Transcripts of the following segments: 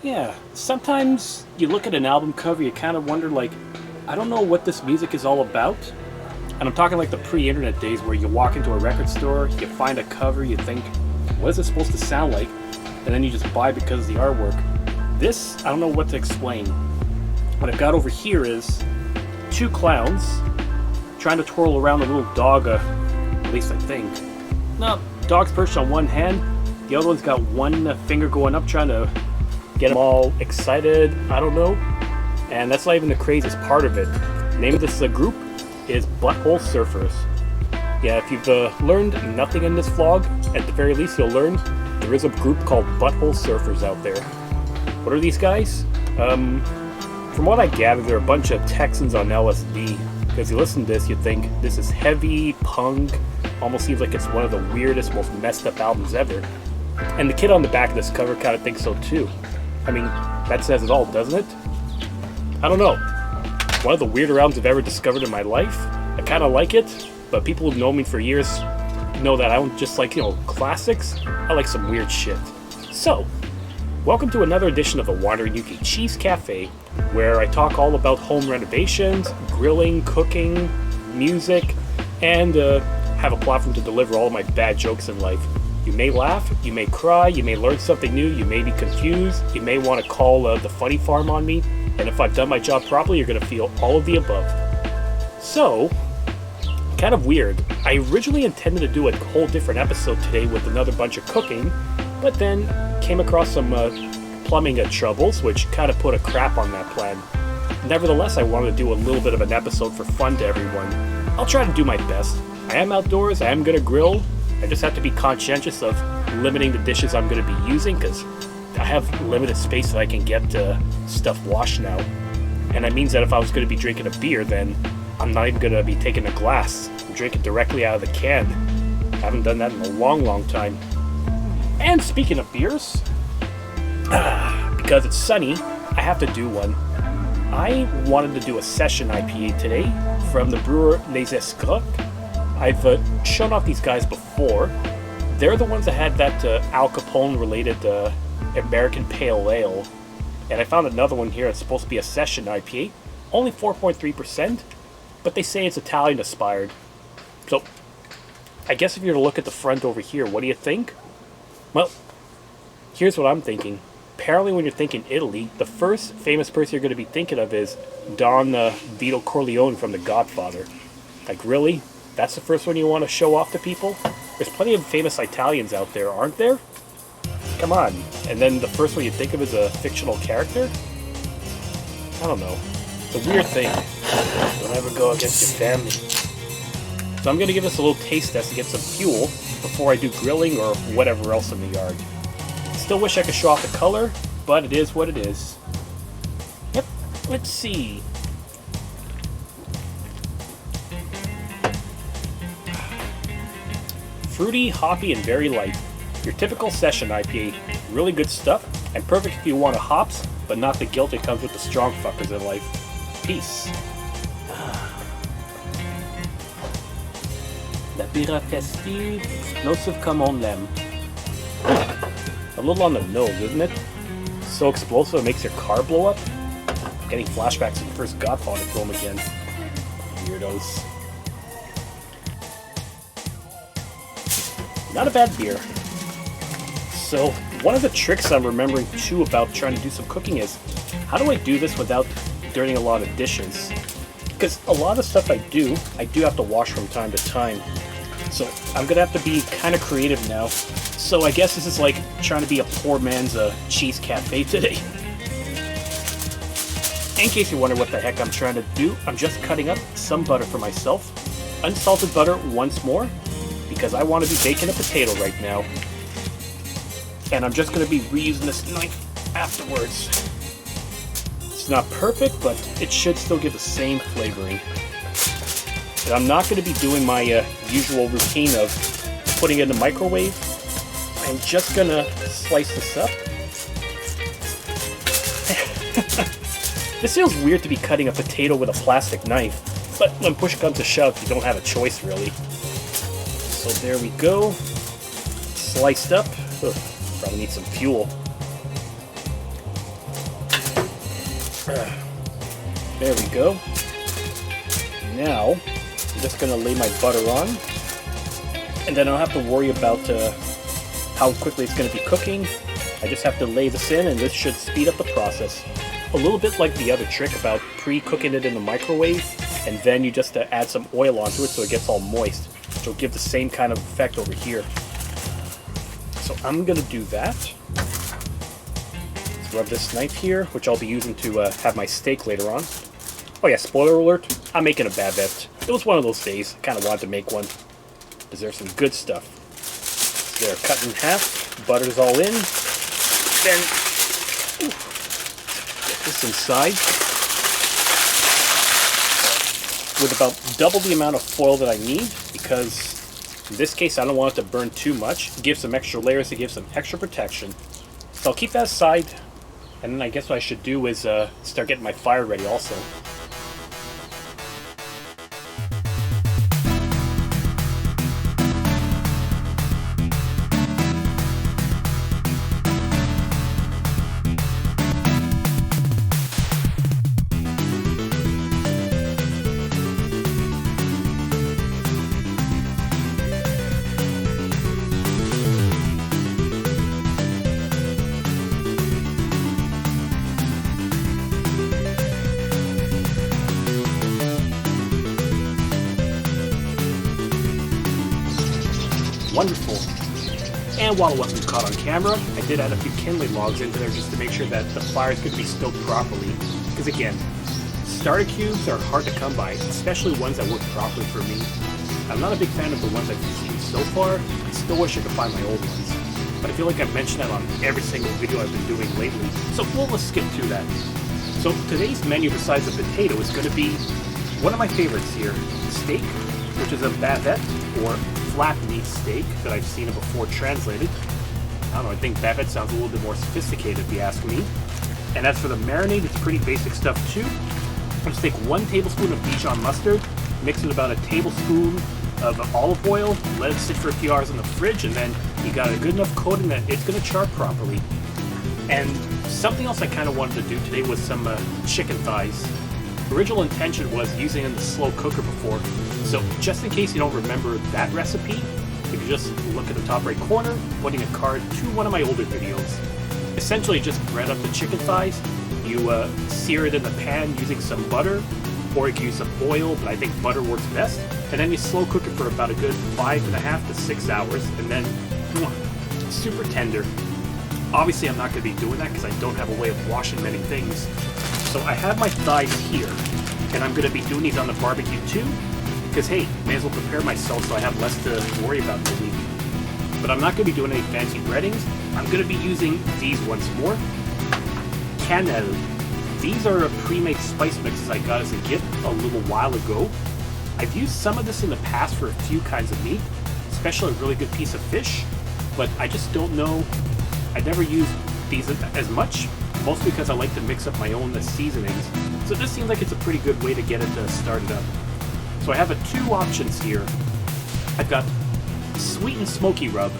Yeah, sometimes you look at an album cover, you kind of wonder, like, I don't know what this music is all about. And I'm talking like the pre-internet days where you walk into a record store, you find a cover, you think, what is it supposed to sound like? And then you just buy because of the artwork. This, I don't know what to explain. What I've got over here is two clowns trying to twirl around a little dog, at least I think. No, dog's perched on one hand, the other one's got one finger going up trying to get them all excited, I don't know. And that's not even the craziest part of it. The name of this group is Butthole Surfers. Yeah, if you've learned nothing in this vlog, at the very least you'll learn there is a group called Butthole Surfers out there. What are these guys? From what I gather, they're a bunch of Texans on LSD. Because you listen to this, you think this is heavy, punk, almost seems like it's one of the weirdest, most messed up albums ever. And the kid on the back of this cover kind of thinks so too. I mean, that says it all, doesn't it? I don't know. One of the weirder albums I've ever discovered in my life. I kind of like it, but people who've known me for years know that I don't just like, classics. I like some weird shit. So, welcome to another edition of the Wandering Yuki Cheese Cafe, where I talk all about home renovations, grilling, cooking, music, and have a platform to deliver all of my bad jokes in life. You may laugh, you may cry, you may learn something new, you may be confused, you may want to call the funny farm on me, and if I've done my job properly, you're going to feel all of the above. So, kind of weird. I originally intended to do a whole different episode today with another bunch of cooking, but then came across some plumbing troubles, which kind of put a crap on that plan. Nevertheless, I wanted to do a little bit of an episode for fun to everyone. I'll try to do my best. I am outdoors, I am going to grill. I just have to be conscientious of limiting the dishes I'm going to be using because I have limited space that I can get stuff washed now. And that means that if I was going to be drinking a beer, then I'm not even going to be taking a glass. I'm drinking directly out of the can. I haven't done that in a long, long time. And speaking of beers, because it's sunny, I have to do one. I wanted to do a session IPA today from the brewer Les Escrocs. I've shown off these guys before. They're the ones that had that Al Capone related American Pale Ale. And I found another one here that's supposed to be a session IPA. Only 4.3%, but they say it's Italian inspired. So, I guess if you were to look at the front over here, what do you think? Well, here's what I'm thinking. Apparently when you're thinking Italy, the first famous person you're going to be thinking of is Don Vito Corleone from The Godfather. Like, really? That's the first one you want to show off to people? There's plenty of famous Italians out there, aren't there? Come on. And then the first one you think of is a fictional character? I don't know. It's a weird thing. Don't ever go against your family. So I'm going to give this a little taste test to get some fuel before I do grilling or whatever else in the yard. Still wish I could show off the color, but it is what it is. Yep, let's see. Fruity, hoppy, and very light. Your typical session IPA. Really good stuff, and perfect if you want a hops, but not the guilt that comes with the strong fuckers in life. Peace. La birra festive, explosive comme on l'aime. A little on the nose, isn't it? So explosive it makes your car blow up. Getting flashbacks to the first Godfather film again. Weirdos. Not a bad beer. So, one of the tricks I'm remembering too about trying to do some cooking is, how do I do this without dirtying a lot of dishes? Because a lot of stuff I do have to wash from time to time. So, I'm going to have to be kind of creative now. So, I guess this is like trying to be a poor man's cheese cafe today. In case you wonder what the heck I'm trying to do, I'm just cutting up some butter for myself. Unsalted butter once more, because I want to be baking a potato right now. And I'm just going to be reusing this knife afterwards. It's not perfect, but it should still give the same flavoring. And I'm not going to be doing my usual routine of putting it in the microwave. I'm just going to slice this up. This feels weird to be cutting a potato with a plastic knife, but when push comes to shove, you don't have a choice really. So there we go. Sliced up. Ugh, probably need some fuel. There we go. Now, I'm just going to lay my butter on, and then I don't have to worry about how quickly it's going to be cooking. I just have to lay this in, and this should speed up the process. A little bit like the other trick about pre-cooking it in the microwave, and then you just add some oil onto it so it gets all moist. It'll give the same kind of effect over here. So I'm going to do that. Let's rub this knife here, which I'll be using to have my steak later on. Oh yeah, spoiler alert, I'm making a bavette. It was one of those days. I kind of wanted to make one. Deserves some good stuff. So they're cut in half. Butter's all in. Then, get this inside. With about double the amount of foil that I need, because in this case I don't want it to burn too much. Give some extra layers to give some extra protection. So I'll keep that aside, and then I guess what I should do is start getting my fire ready also. Wonderful. And while it wasn't caught on camera, I did add a few kindling logs into there just to make sure that the fires could be stoked properly. Because again, starter cubes are hard to come by, especially ones that work properly for me. I'm not a big fan of the ones I've seen so far. I still wish I could find my old ones. But I feel like I've mentioned that on every single video I've been doing lately. So let's skip through that. So today's menu besides the potato is going to be one of my favorites here, steak, which is a bavette, or flat meat steak that I've seen it before translated. I don't know, I think bavette sounds a little bit more sophisticated if you ask me. And as for the marinade, it's pretty basic stuff too. I'm just take 1 tablespoon of Dijon mustard, mix with about a tablespoon of olive oil, let it sit for a few hours in the fridge, and then you got a good enough coating that it's going to char properly. And something else I kind of wanted to do today was some chicken thighs. Original intention was using it in the slow cooker before, so just in case you don't remember that recipe, if you just look at the top right corner, putting a card to one of my older videos. Essentially just bread up the chicken thighs, you sear it in the pan using some butter, or you can use some oil, but I think butter works best, and then you slow cook it for about a good 5.5 to 6 hours, and then super tender. Obviously I'm not going to be doing that because I don't have a way of washing many things. So I have my thighs here, and I'm going to be doing these on the barbecue too, because hey, may as well prepare myself so I have less to worry about in the week. But I'm not going to be doing any fancy breadings. I'm going to be using these once more. Cannelle. These are a pre-made spice mixes I got as a gift a little while ago. I've used some of this in the past for a few kinds of meat, especially a really good piece of fish, but I just don't know. I never used these as much, mostly because I like to mix up my own seasonings. So this seems like it's a pretty good way to get it started up. So I have 2 options here. I've got sweet and smoky rub,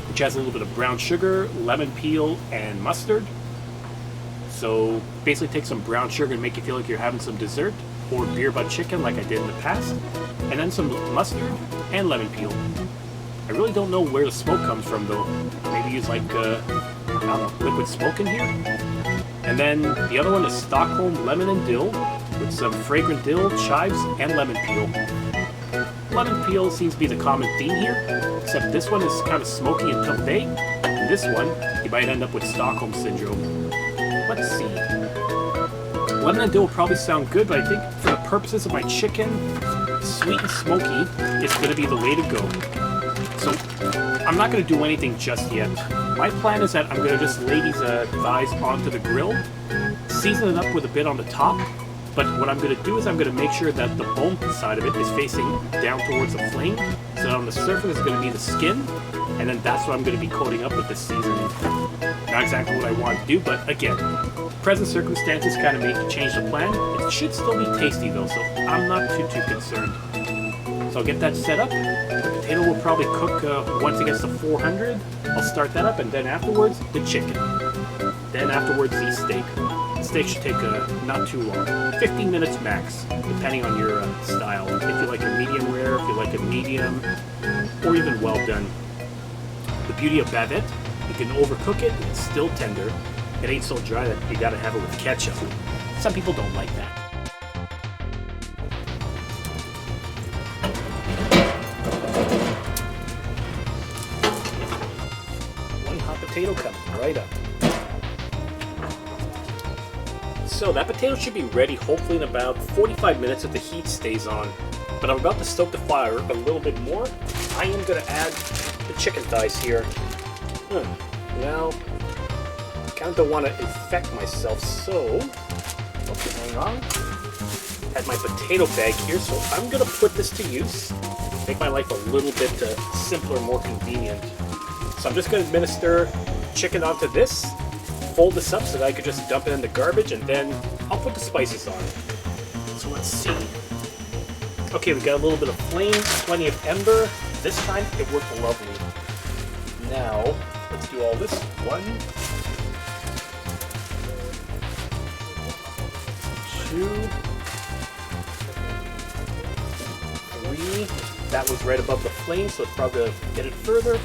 which has a little bit of brown sugar, lemon peel, and mustard. So basically take some brown sugar and make you feel like you're having some dessert, or beer bun chicken like I did in the past, and then some mustard and lemon peel. I really don't know where the smoke comes from though. Maybe use like, I don't know, liquid smoke in here? And then the other one is Stockholm lemon and dill, with some fragrant dill, chives, and lemon peel. Lemon peel seems to be the common theme here, except this one is kind of smoky and tough baked, and this one, you might end up with Stockholm syndrome. Let's see. Lemon and dill will probably sound good, but I think for the purposes of my chicken, sweet and smoky is going to be the way to go. So I'm not going to do anything just yet. My plan is that I'm going to just lay these thighs onto the grill, season it up with a bit on the top, but what I'm going to do is I'm going to make sure that the bone side of it is facing down towards the flame, so that on the surface is going to be the skin, and then that's what I'm going to be coating up with the seasoning. Not exactly what I want to do, but again, present circumstances kind of made me change the plan. It should still be tasty though, so I'm not too concerned. So I'll get that set up. The potato will probably cook once it gets to 400. I'll start that up, and then afterwards, the chicken. Then afterwards, the steak. steak should take not too long, 15 minutes max, depending on your style. If you like a medium rare, if you like a medium, or even well done. The beauty of bavette, you can overcook it, it's still tender. It ain't so dry that you gotta have it with ketchup. Some people don't like that. One hot potato coming right up. So that potato should be ready hopefully in about 45 minutes if the heat stays on. But I'm about to stoke the fire a little bit more. I am going to add the chicken thighs here. Now, I kind of don't want to infect myself, so hang on. Add my potato bag here, so I'm going to put this to use. Make my life a little bit simpler, more convenient. So I'm just going to administer chicken onto this. Fold this up so that I could just dump it in the garbage, and then I'll put the spices on. So let's see. Okay, we got a little bit of flame, plenty of ember. This time it worked lovely. Now, let's do all this. 1, 2, 3. That was right above the flame, so it's probably going to get it further.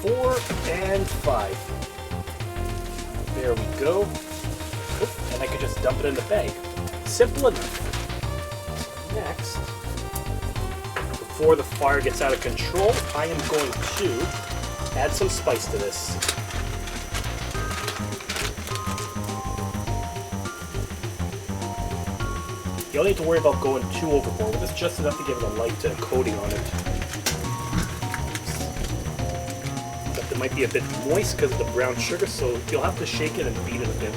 4 and 5. There we go. And I could just dump it in the bag. Simple enough. Next, before the fire gets out of control, I am going to add some spice to this. You don't need to worry about going too overboard with this, just enough to give it a light coating on it. But it might be a bit moist because of the brown sugar, so you'll have to shake it and beat it a bit.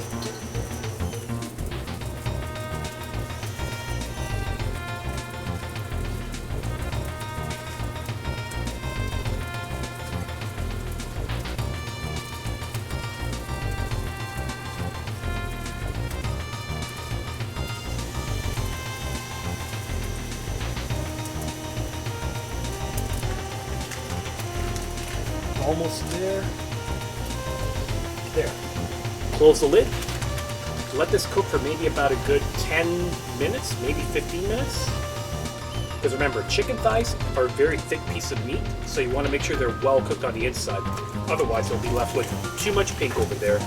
Almost there. There. Close the lid. Let this cook for maybe about a good 10 minutes, maybe 15 minutes. Because remember, chicken thighs are a very thick piece of meat, so you want to make sure they're well cooked on the inside. Otherwise, you'll be left with too much pink over there.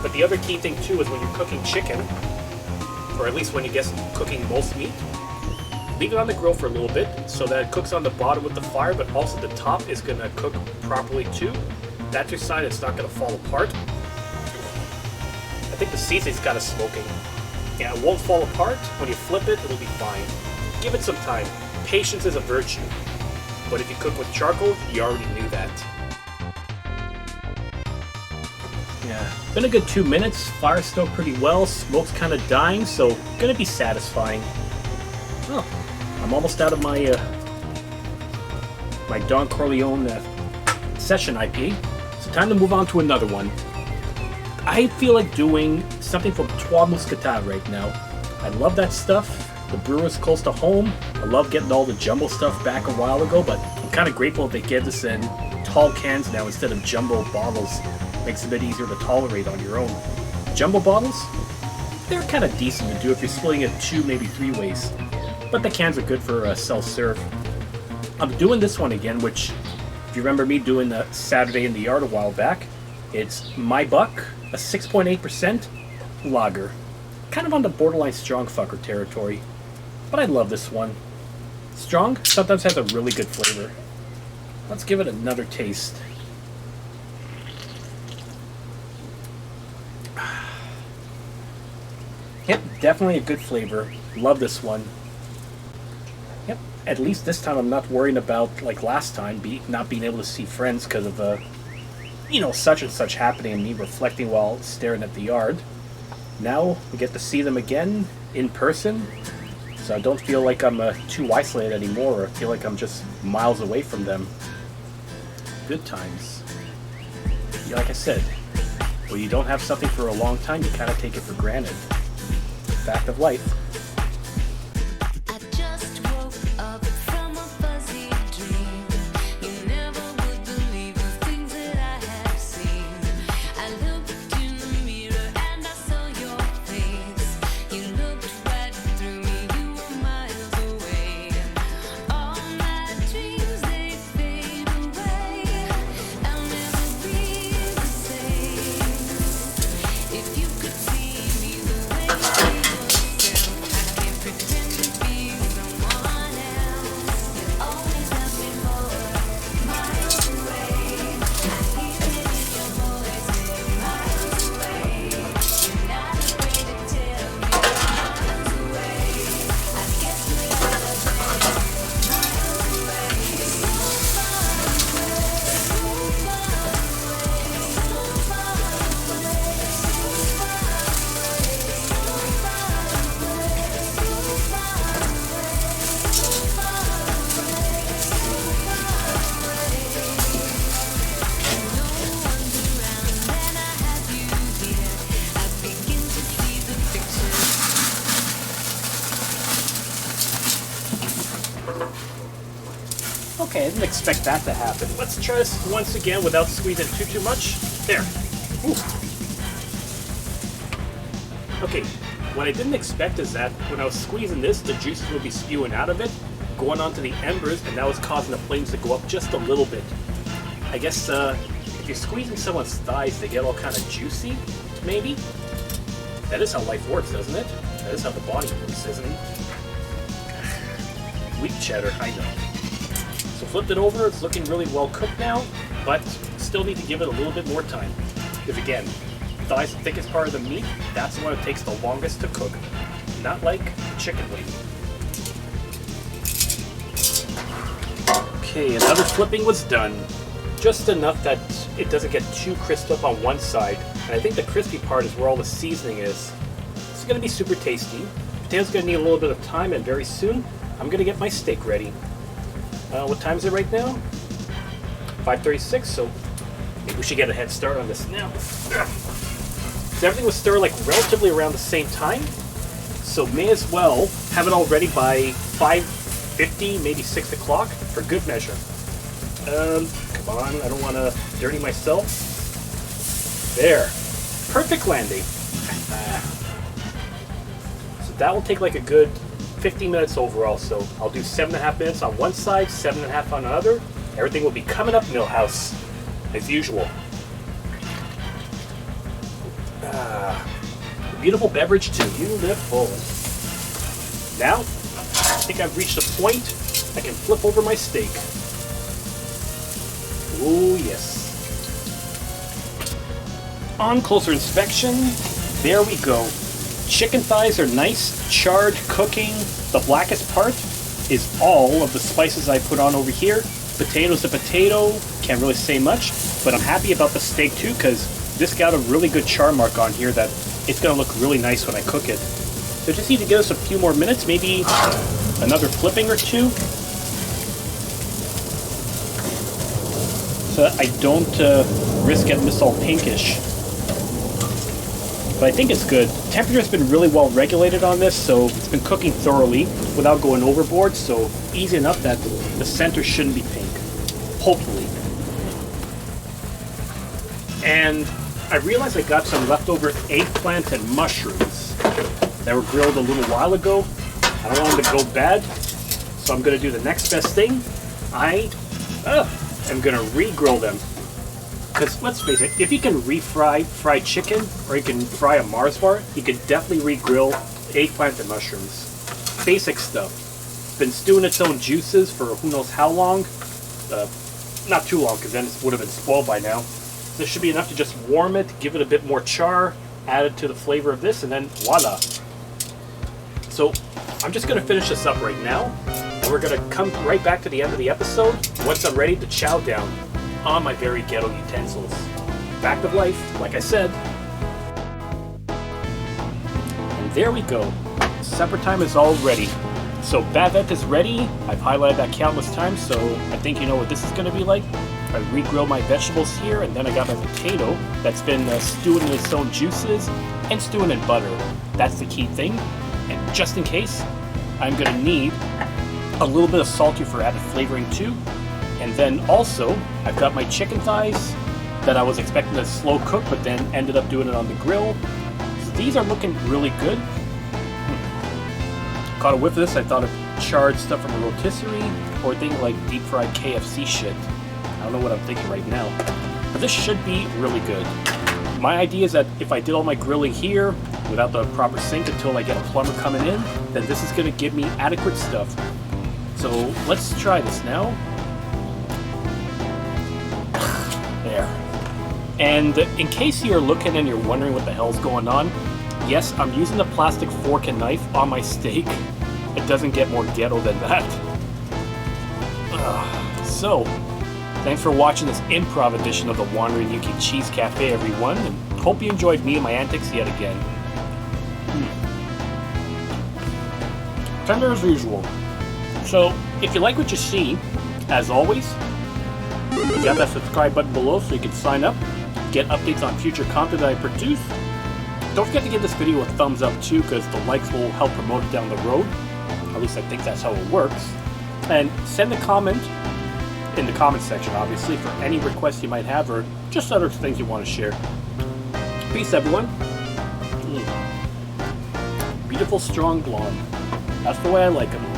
But the other key thing too is when you're cooking chicken, or at least when you get cooking most meat, leave it on the grill for a little bit so that it cooks on the bottom with the fire, but also the top is going to cook properly too. That's your sign it's not going to fall apart. I think the seasoning's kind of smoking. Yeah, it won't fall apart. When you flip it, it'll be fine. Give it some time. Patience is a virtue. But if you cook with charcoal, you already knew that. Yeah, been a good 2 minutes. Fire stoked pretty well. Smoke's kind of dying, so gonna be satisfying. Oh, I'm almost out of my my Don Corleone session IPA. So time to move on to another one. I feel like doing something from Trois Mousquetaires right now. I love that stuff. The brewer's close to home. I love getting all the jumbo stuff back a while ago, but I'm kind of grateful they give this in tall cans now instead of jumbo bottles. Makes it a bit easier to tolerate on your own. Jumbo bottles, they're kind of decent to do if you're splitting it 2, maybe 3 ways. But the cans are good for self-serve. I'm doing this one again, which, if you remember me doing the Saturday in the Yard a while back, it's My Buck, a 6.8% lager. Kind of on the borderline strong fucker territory. But I love this one. Strong sometimes has a really good flavor. Let's give it another taste. Yep, definitely a good flavor. Love this one. Yep, at least this time I'm not worrying about, like last time, not being able to see friends because of, such and such happening and me reflecting while staring at the yard. Now we get to see them again in person, so I don't feel like I'm too isolated anymore, or I feel like I'm just miles away from them. Good times. Yeah, like I said, when you don't have something for a long time, you kind of take it for granted. Fact of life. Okay, I didn't expect that to happen. Let's try this once again without squeezing too much. There. Ooh. Okay, what I didn't expect is that when I was squeezing this, the juices would be spewing out of it, going onto the embers, and that was causing the flames to go up just a little bit. I guess if you're squeezing someone's thighs, they get all kind of juicy, maybe? That is how life works, doesn't it? That is how the body works, isn't it? Weak cheddar, I know. So flipped it over, it's looking really well cooked now, but still need to give it a little bit more time. Because again, thigh's the thickest part of the meat, that's the one that takes the longest to cook. Not like chicken wing. Okay, another flipping was done. Just enough that it doesn't get too crisped up on one side. And I think the crispy part is where all the seasoning is. It's gonna be super tasty. Potato's gonna need a little bit of time, and very soon, I'm gonna get my steak ready. What time is it right now? 5:36, so maybe we should get a head start on this now. So everything was stirred like relatively around the same time, so may as well have it all ready by 5:50, maybe 6 o'clock for good measure. Come on, I don't want to dirty myself. There, perfect landing. So that will take like a good 15 minutes overall, so I'll do 7.5 minutes on one side, 7.5 on the other. Everything will be coming up Millhouse, as usual. Beautiful beverage too, beautiful. Now, I think I've reached a point I can flip over my steak. Oh yes. On closer inspection, there we go. Chicken thighs are nice, charred, cooking. The blackest part is all of the spices I put on over here. Potato's a potato, can't really say much, but I'm happy about the steak too because this got a really good char mark on here that it's going to look really nice when I cook it. So just need to give us a few more minutes, maybe another flipping or two, so that I don't risk getting this all pinkish. But I think it's good. Temperature's been really well regulated on this, so it's been cooking thoroughly without going overboard, so easy enough that the center shouldn't be pink. Hopefully. And I realized I got some leftover eggplant and mushrooms that were grilled a little while ago. I don't want them to go bad, so I'm going to do the next best thing. I am going to re-grill them. Because let's face it, if you can refry fried chicken, or you can fry a Mars bar, you can definitely re-grill eggplant and mushrooms. Basic stuff. Been stewing its own juices for who knows how long. Not too long, because then it would have been spoiled by now. This should be enough to just warm it, give it a bit more char, add it to the flavor of this, and then voila. So I'm just going to finish this up right now, and we're going to come right back to the end of the episode once I'm ready to chow down on my very ghetto utensils. Fact of life, like I said. And there we go. Supper time is all ready. So bavette is ready. I've highlighted that countless times, so I think you know what this is going to be like. I re-grill my vegetables here, and then I got my potato that's been stewing in its own juices and stewing in butter. That's the key thing. And just in case, I'm going to need a little bit of salt here for added flavoring too. And then also, I've got my chicken thighs that I was expecting to slow cook, but then ended up doing it on the grill. So these are looking really good. Caught a whiff of this, I thought of charred stuff from a rotisserie, or things like deep fried KFC shit. I don't know what I'm thinking right now. But this should be really good. My idea is that if I did all my grilling here, without the proper sink until I get a plumber coming in, then this is going to give me adequate stuff. So let's try this now. There. And in case you're looking and you're wondering what the hell's going on, yes, I'm using a plastic fork and knife on my steak. It doesn't get more ghetto than that. So, thanks for watching this improv edition of the Wandering Yuki Cheese Cafe, everyone, and hope you enjoyed me and my antics yet again. Tender as usual. So, if you like what you see, as always, you got that subscribe button below so you can sign up, get updates on future content that I produce. Don't forget to give this video a thumbs up too, because the likes will help promote it down the road. At least I think that's how it works. And send a comment in the comment section, obviously, for any requests you might have or just other things you want to share. Peace, everyone. Beautiful, strong blonde. That's the way I like them.